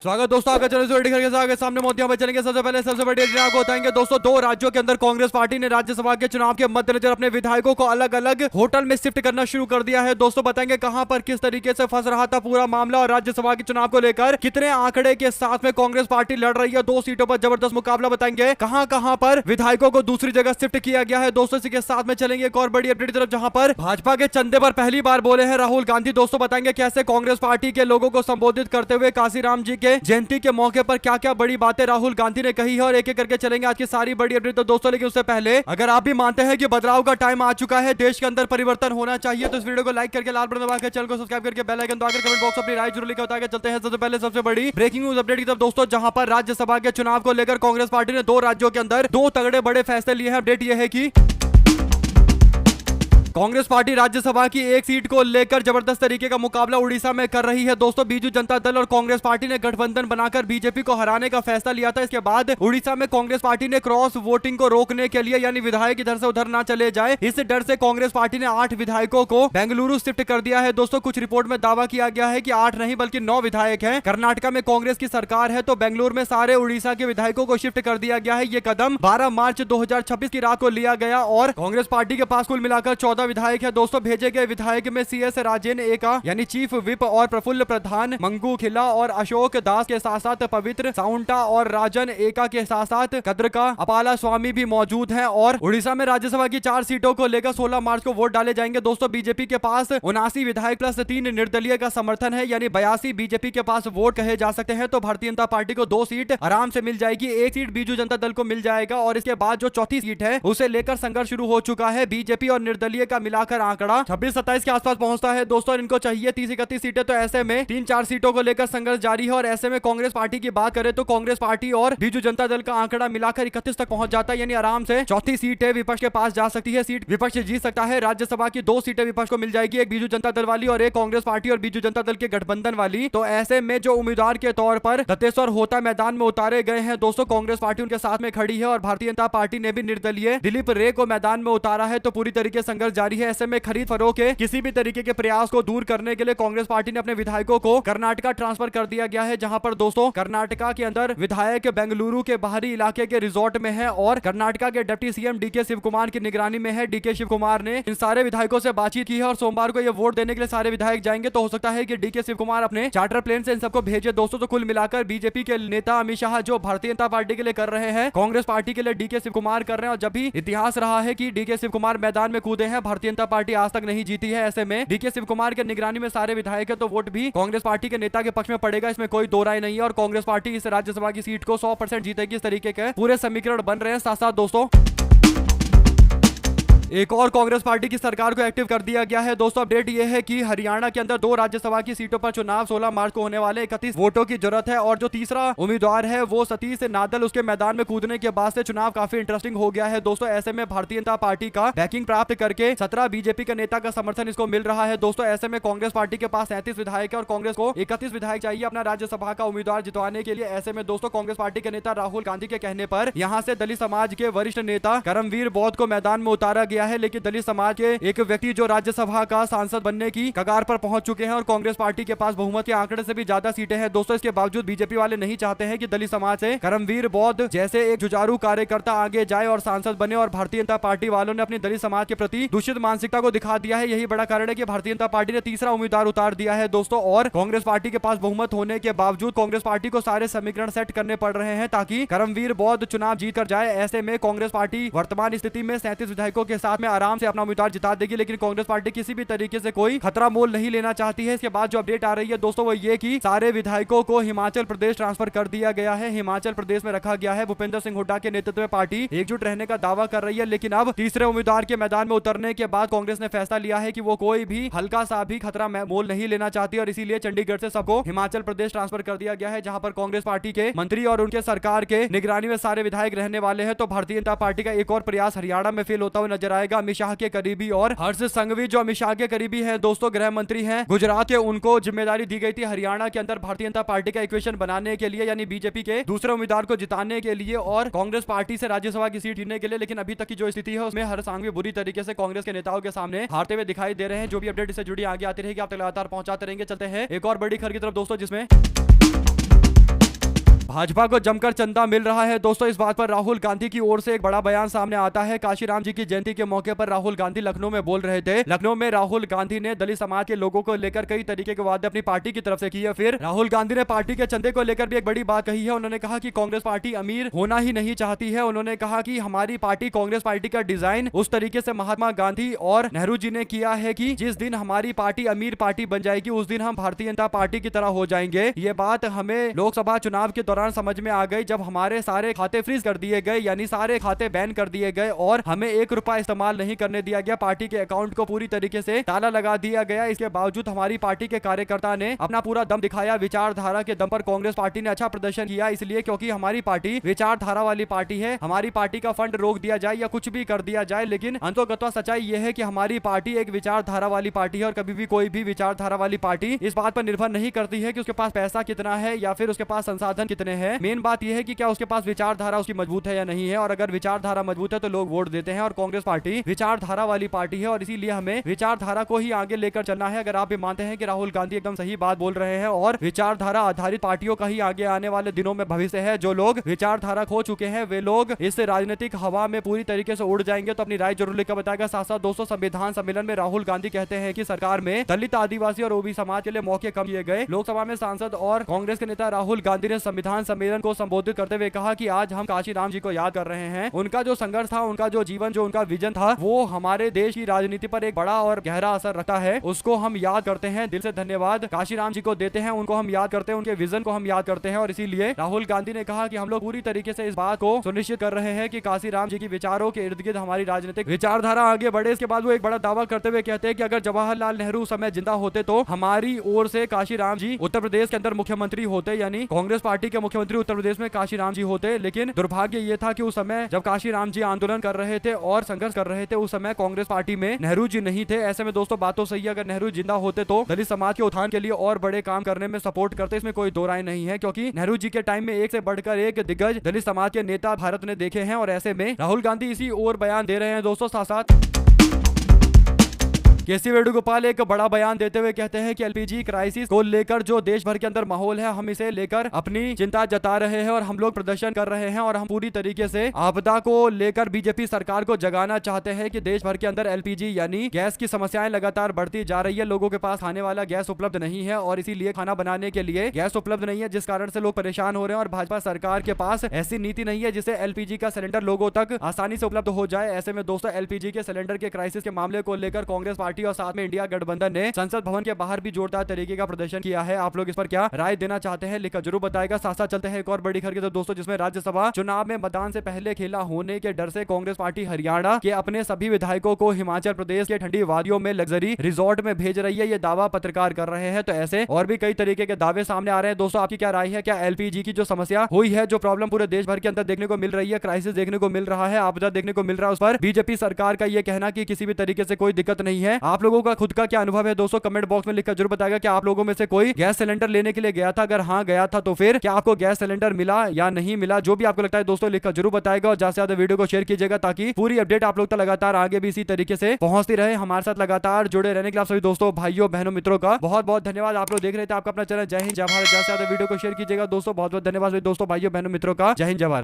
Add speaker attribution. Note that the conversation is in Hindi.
Speaker 1: स्वागत दोस्तों आपका चैनल के सामने मोतियों में चलेंगे। सबसे पहले सबसे बड़ी अपडेट आपको बताएंगे दोस्तों, दो राज्यों के अंदर कांग्रेस पार्टी ने राज्यसभा के चुनाव के मद्देनजर अपने विधायकों को अलग अलग होटल में शिफ्ट करना शुरू कर दिया है। दोस्तों बताएंगे कहां पर किस तरीके से फंस रहा था पूरा मामला और राज्यसभा के चुनाव को लेकर कितने आंकड़े के साथ में कांग्रेस पार्टी लड़ रही है। दो सीटों पर जबरदस्त मुकाबला बताएंगे, कहां पर विधायकों को दूसरी जगह शिफ्ट किया गया है। दोस्तों इसी के साथ में चलेंगे एक और बड़ी अपडेट की तरफ, जहां पर भाजपा के चंदे पर पहली बार बोले हैं राहुल गांधी। दोस्तों बताएंगे कैसे कांग्रेस पार्टी के लोगों को संबोधित करते हुए काशीराम जी के जयंती के मौके पर क्या क्या बड़ी बातें राहुल गांधी ने कही है, और एक एक करके चलेंगे आज की सारी बड़ी अपडेट। तो दोस्तों लेकिन उससे पहले अगर आप भी मानते हैं कि बदलाव का टाइम आ चुका है, देश के अंदर परिवर्तन होना चाहिए, तो इस वीडियो को लाइक करके लाल बटन दबाकर चैनल को सब्सक्राइब करके बेल आइकन दबाकर कमेंट बॉक्स अपनी राय जरूर लिखकर बताकर चलते हैं। सबसे पहले सबसे बड़ी ब्रेकिंग न्यूज अपडेट की तरफ दोस्तों, जहां पर राज्यसभा के चुनाव को लेकर कांग्रेस पार्टी ने दो राज्यों के अंदर दो तगड़े बड़े फैसले लिए हैं। अपडेट यह है कि कांग्रेस पार्टी राज्यसभा की एक सीट को लेकर जबरदस्त तरीके का मुकाबला उड़ीसा में कर रही है। दोस्तों बीजू जनता दल और कांग्रेस पार्टी ने गठबंधन बनाकर बीजेपी को हराने का फैसला लिया था। इसके बाद उड़ीसा में कांग्रेस पार्टी ने क्रॉस वोटिंग को रोकने के लिए, यानी विधायक इधर से उधर ना चले जाए, इस डर से कांग्रेस पार्टी ने 8 विधायकों को बेंगलुरु शिफ्ट कर दिया है। दोस्तों कुछ रिपोर्ट में दावा किया गया है कि 8 नहीं बल्कि 9 विधायक हैं। कर्नाटक में कांग्रेस की सरकार है तो बेंगलुरु में सारे उड़ीसा के विधायकों को शिफ्ट कर दिया गया है। ये कदम 12 मार्च 2026 की रात को लिया गया और कांग्रेस पार्टी के पास कुल मिलाकर 14 विधायक है। दोस्तों भेजे गए विधायक में CS राजेन एका यानी चीफ विप और प्रफुल्ल प्रधान, मंगू खिला और अशोक दास के साथ साथ पवित्र साउंटा और राजन एका के साथ साथ कद्रका अपाला स्वामी भी मौजूद हैं। और उड़ीसा में राज्यसभा की 4 सीटों को लेकर 16 मार्च को वोट डाले जाएंगे। दोस्तों बीजेपी के पास 79 विधायक प्लस 3 निर्दलीय का समर्थन है, यानी 82 बीजेपी के पास वोट कहे जा सकते हैं। तो भारतीय जनता पार्टी को 2 सीट आराम से मिल जाएगी, 1 सीट बीजू जनता दल को मिल जाएगा और इसके बाद जो चौथी सीट है उसे लेकर संघर्ष शुरू हो चुका है। बीजेपी और निर्दलीय का मिलाकर आंकड़ा 26-27 के आसपास पहुंचता है। दोस्तों इनको चाहिए 30-31 सीटें, तो ऐसे में 3-4 सीटों को लेकर संघर्ष जारी है। और ऐसे में कांग्रेस पार्टी की बात करें तो कांग्रेस पार्टी और बीजू जनता दल का आंकड़ा मिलाकर 31 तक पहुंच जाता है, यानी आराम से चौथी सीट है विपक्ष के पास जा सकती है, सीट विपक्ष जीत सकता है। राज्यसभा की 2 सीटें विपक्ष को मिल जाएगी, एक बीजू जनता दल वाली और एक कांग्रेस पार्टी और बीजू जनता दल के गठबंधन वाली। तो ऐसे में जो उम्मीदवार के तौर पर दत्तेश्वर होता मैदान में उतारे गए हैं, दोस्तों कांग्रेस पार्टी उनके साथ में खड़ी है और भारतीय जनता पार्टी ने भी निर्दलीय दिलीप रे को मैदान में उतारा है। तो पूरी तरीके से संघर्ष जारी है। ऐसे में खरीद फरोख्त के किसी भी तरीके के प्रयास को दूर करने के लिए कांग्रेस पार्टी ने अपने विधायकों को कर्नाटका ट्रांसफर कर दिया गया है, जहां पर दोस्तों कर्नाटका के अंदर विधायक बेंगलुरु के बाहरी इलाके के रिजॉर्ट में है और कर्नाटका के डिप्टी सीएम डीके शिव कुमार की निगरानी में है। डीके शिव कुमार ने इन सारे विधायकों से बातचीत की है और सोमवार को ये वोट देने के लिए सारे विधायक जाएंगे। तो हो सकता है कि डीके शिव कुमार अपने चार्टर प्लेन से इन सबको भेजे। दोस्तों तो कुल मिलाकर बीजेपी के नेता अमित शाह जो भारतीय जनता पार्टी के लिए कर रहे हैं, कांग्रेस पार्टी के लिए डीके शिव कुमार कर रहे हैं। और जब भी इतिहास रहा है कि डीके शिव कुमार मैदान में कूदे हैं, भारतीय जनता पार्टी आज तक नहीं जीती है। ऐसे में डीके शिव कुमार के निगरानी में सारे विधायक है तो वोट भी कांग्रेस पार्टी के नेता के पक्ष में पड़ेगा, इसमें कोई दो राय नहीं है। और कांग्रेस पार्टी इस राज्यसभा की सीट को 100% जीतेगी, इस तरीके के पूरे समीकरण बन रहे हैं। साथ साथ दोस्तों एक और कांग्रेस पार्टी की सरकार को एक्टिव कर दिया गया है। दोस्तों अपडेट यह है कि हरियाणा के अंदर 2 राज्यसभा की सीटों पर चुनाव 16 मार्च को होने वाले 31 वोटों की जरूरत है और जो तीसरा उम्मीदवार है वो सतीश नादल, उसके मैदान में कूदने के बाद से चुनाव काफी इंटरेस्टिंग हो गया है। दोस्तों ऐसे में भारतीय जनता पार्टी का बैकिंग प्राप्त करके 17 बीजेपी के नेता का समर्थन इसको मिल रहा है। दोस्तों ऐसे में कांग्रेस पार्टी के पास 37 विधायक है और कांग्रेस को 31 विधायक चाहिए अपना राज्यसभा का उम्मीदवार जितवाने के लिए। ऐसे में दोस्तों कांग्रेस पार्टी के नेता राहुल गांधी के कहने पर यहाँ से दलित समाज के वरिष्ठ नेता करमवीर बौद्ध को मैदान में उतारा गया है, लेकिन दलित समाज के एक व्यक्ति जो राज्यसभा का सांसद बनने की कगार पर पहुंच चुके हैं और कांग्रेस पार्टी के पास बहुमत के आंकड़े से भी ज्यादा सीटें हैं। दोस्तों इसके बावजूद बीजेपी वाले नहीं चाहते हैं कि दलित समाज से करमवीर बौद्ध जैसे एक जुझारू कार्यकर्ता आगे जाए और सांसद बने, और भारतीय जनता पार्टी वालों ने अपनी दलित समाज के प्रति दूषित मानसिकता को दिखा दिया है। यही बड़ा कारण है कि भारतीय जनता पार्टी ने तीसरा उम्मीदवार उतार दिया है दोस्तों। और कांग्रेस पार्टी के पास बहुमत होने के बावजूद कांग्रेस पार्टी को सारे समीकरण सेट करने पड़ रहे हैं ताकि करमवीर बौद्ध चुनाव जीत कर जाए। ऐसे में कांग्रेस पार्टी वर्तमान स्थिति में 37 विधायकों के साथ में आराम से अपना उम्मीदवार जिता देगी, लेकिन कांग्रेस पार्टी किसी भी तरीके से कोई खतरा मोल नहीं लेना चाहती है। इसके बाद जो अपडेट आ रही है दोस्तों वो ये कि सारे विधायकों को हिमाचल प्रदेश ट्रांसफर कर दिया गया है, हिमाचल प्रदेश में रखा गया है। भूपेंद्र सिंह हुड्डा के नेतृत्व में पार्टी एकजुट रहने का दावा कर रही है, लेकिन अब तीसरे उम्मीदवार के मैदान में उतरने के बाद कांग्रेस ने फैसला लिया है कि वो कोई भी हल्का सा भी खतरा मोल नहीं लेना चाहती और इसीलिए चंडीगढ़ से सबको हिमाचल प्रदेश ट्रांसफर कर दिया गया है, जहां पर कांग्रेस पार्टी के मंत्री और उनके सरकार के निगरानी में सारे विधायक रहने वाले हैं। तो भारतीय जनता पार्टी का एक और प्रयास हरियाणा में फेल होता हुआ नजर आएगा। अमित शाह के करीबी और हर्ष संघवी जो अमित शाह के करीबी है दोस्तों, गृह मंत्री हैं गुजरात के, उनको जिम्मेदारी दी गई थी हरियाणा के अंदर भारतीय जनता पार्टी का इक्वेशन बनाने के लिए, यानी बीजेपी के दूसरे उम्मीदवार को जिताने के लिए और कांग्रेस पार्टी से राज्यसभा की सीट जीतने के लिए। लेकिन अभी तक की जो स्थिति है उसमें हर सांघवी बुरी तरीके से कांग्रेस के नेताओं के सामने हारते हुए दिखाई दे रहे हैं। जो भी अपडेट इससे जुड़ी आगे आती रहेगी आप तक लगातार पहुंचाते रहेंगे। चलते हैं एक और बड़ी खबर की तरफ दोस्तों, जिसमें भाजपा को जमकर चंदा मिल रहा है। दोस्तों इस बात पर राहुल गांधी की ओर से एक बड़ा बयान सामने आता है। काशीराम जी की जयंती के मौके पर राहुल गांधी लखनऊ में बोल रहे थे। लखनऊ में राहुल गांधी ने दलित समाज के लोगों को लेकर कई तरीके के वादे अपनी पार्टी की तरफ से किए। फिर राहुल गांधी ने पार्टी के चंदे को लेकर भी एक बड़ी बात कही है। उन्होंने कहा कि कांग्रेस पार्टी अमीर होना ही नहीं चाहती है। उन्होंने कहा कि हमारी पार्टी कांग्रेस पार्टी का डिजाइन उस तरीके से महात्मा गांधी और नेहरू जी ने किया है कि जिस दिन हमारी पार्टी अमीर पार्टी बन जाएगी उस दिन हम भारतीय जनता पार्टी की तरह हो जाएंगे। ये बात हमें लोकसभा चुनाव के दौरान समझ में आ गई जब हमारे सारे खाते फ्रीज कर दिए गए, यानी सारे खाते बैन कर दिए गए और हमें 1 रुपया इस्तेमाल नहीं करने दिया गया। पार्टी के अकाउंट को पूरी तरीके से ताला लगा दिया गया। इसके बावजूद हमारी पार्टी के कार्यकर्ता ने अपना पूरा दम दिखाया। विचारधारा के दम पर कांग्रेस पार्टी ने अच्छा प्रदर्शन किया, इसलिए क्योंकि हमारी पार्टी विचारधारा वाली पार्टी है। हमारी पार्टी का फंड रोक दिया जाए या कुछ भी कर दिया जाए, लेकिन अंततः सच्चाई यह है कि हमारी पार्टी एक विचारधारा वाली पार्टी है और कभी भी कोई भी विचारधारा वाली पार्टी इस बात पर निर्भर नहीं करती है कि उसके पास पैसा कितना है या फिर उसके पास संसाधन कितने हैं। मेन बात यह है कि क्या उसके पास विचारधारा उसकी मजबूत है या नहीं है, और अगर विचारधारा मजबूत है तो लोग वोट देते हैं। और कांग्रेस पार्टी विचारधारा वाली पार्टी है और इसीलिए हमें विचारधारा को ही आगे लेकर चलना है। अगर आप भी मानते हैं कि राहुल गांधी एकदम सही बात बोल रहे हैं और विचारधारा आधारित पार्टियों का ही आगे आने वाले दिनों में भविष्य है, जो लोग विचारधारा खो चुके हैं वे लोग इस राजनीतिक हवा में पूरी तरीके से उड़ जाएंगे। तो अपनी राय जरूर लिखकर बताएगा। साथ साथ दोस्तों संविधान सम्मेलन में राहुल गांधी कहते हैं कि सरकार में दलित, आदिवासी और ओबी समाज के लिए मौके कम किए गए। लोकसभा में सांसद और कांग्रेस के नेता राहुल गांधी ने संविधान सम्मेलन को संबोधित करते हुए कहा कि आज हम काशीराम जी को याद कर रहे हैं। उनका जो संघर्ष था, उनका जो जीवन, जो उनका विजन था, वो हमारे देश की राजनीति पर एक बड़ा और गहरा असर रखता है। उसको हम याद करते हैं, दिल से धन्यवाद काशीराम जी को देते हैं, उनको हम याद करते हैं, उनके विजन को हम याद करते हैं। और इसीलिए राहुल गांधी ने कहा कि हम लोग पूरी तरीके से इस बात को सुनिश्चित कर रहे हैं कि काशीराम जी की विचारों के इर्द गिर्द हमारी राजनीतिक विचारधारा आगे बढ़े। इसके बाद वो एक बड़ा दावा करते हुए कहते हैं कि अगर जवाहरलाल नेहरू उस समय जिंदा होते तो हमारी ओर से काशीराम जी उत्तर प्रदेश के अंदर मुख्यमंत्री होते, यानी कांग्रेस पार्टी के मुख्यमंत्री उत्तर प्रदेश में काशीराम जी होते। लेकिन दुर्भाग्य ये था कि उस समय जब काशीराम जी आंदोलन कर रहे थे और संघर्ष कर रहे थे, उस समय कांग्रेस पार्टी में नेहरू जी नहीं थे। ऐसे में दोस्तों बात तो सही है, अगर नेहरू जिंदा होते तो दलित समाज के उत्थान के लिए और बड़े काम करने में सपोर्ट करते, इसमें कोई दो राय नहीं है। क्योंकि नेहरू जी के टाइम में एक से बढ़कर एक दिग्गज दलित समाज के नेता भारत ने देखे हैं और ऐसे में राहुल गांधी इसी ओर बयान दे रहे हैं। दोस्तों साथ साथ केसी वेणुगोपाल एक बड़ा बयान देते हुए कहते हैं कि एलपीजी क्राइसिस को लेकर जो देश भर के अंदर माहौल है, हम इसे लेकर अपनी चिंता जता रहे हैं और हम लोग प्रदर्शन कर रहे हैं और हम पूरी तरीके से आपदा को लेकर बीजेपी सरकार को जगाना चाहते हैं कि देश भर के अंदर एलपीजी यानी गैस की समस्याएं लगातार बढ़ती जा रही है। लोगों के पास खाने वाला गैस उपलब्ध नहीं है और इसीलिए खाना बनाने के लिए गैस उपलब्ध नहीं है, जिस कारण से लोग परेशान हो रहे हैं। और भाजपा सरकार के पास ऐसी नीति नहीं है जिससे एलपीजी का सिलेंडर लोगों तक आसानी से उपलब्ध हो जाए। ऐसे में दोस्तों एलपीजी के सिलेंडर के क्राइसिस के मामले को लेकर कांग्रेस पार्टी और साथ में इंडिया गठबंधन ने संसद भवन के बाहर भी जोरदार तरीके का प्रदर्शन किया है। आप लोग इस पर क्या राय देना चाहते हैं लिखकर जरूर बताएगा। साथ साथ चलते हैं एक और बड़ी खबर की तरफ दोस्तों, जिसमें राज्यसभा चुनाव में मतदान से पहले खेला होने के डर से कांग्रेस पार्टी हरियाणा के अपने सभी विधायकों को हिमाचल प्रदेश के ठंडी वादियों में लग्जरी रिजॉर्ट में भेज रही है। ये दावा पत्रकार कर रहे हैं। तो ऐसे और भी कई तरीके के दावे सामने आ रहे हैं। दोस्तों आपकी क्या राय है? क्या एलपीजी की जो समस्या हुई है, जो प्रॉब्लम पूरे देश भर के अंदर देखने को मिल रही है, क्राइसिस देखने को मिल रहा है, आपदा देखने को मिल रहा है, उस पर बीजेपी सरकार का ये कहना कि किसी भी तरीके से कोई दिक्कत नहीं है। आप लोगों का खुद का क्या अनुभव है दोस्तों? कमेंट बॉक्स में लिखकर जरूर बताएगा। क्या आप लोगों में से कोई गैस सिलेंडर लेने के लिए गया था? अगर हाँ गया था तो फिर क्या आपको गैस सिलेंडर मिला या नहीं मिला? जो भी आपको लगता है दोस्तों लिखकर जरूर बताएगा और ज्यादा से ज्यादा वीडियो को शेयर कीजिएगा ताकि पूरी अपडेट आप लोग तक लगातार आगे भी इसी तरीके से पहुंचती रहे। हमारे साथ लगातार जुड़े रहने के लिए आप सभी दोस्तों, भाइयों, बहनों, मित्रों का बहुत बहुत धन्यवाद। आप लोग देख रहे थे आपका अपना चैनल जय हिंद जय भारत। ज्यादा से ज्यादा वीडियो को शेयर कीजिएगा दोस्तों। बहुत बहुत धन्यवाद दोस्तों, भाइयों, बहनों, मित्रों का जय हिंद जय भारत।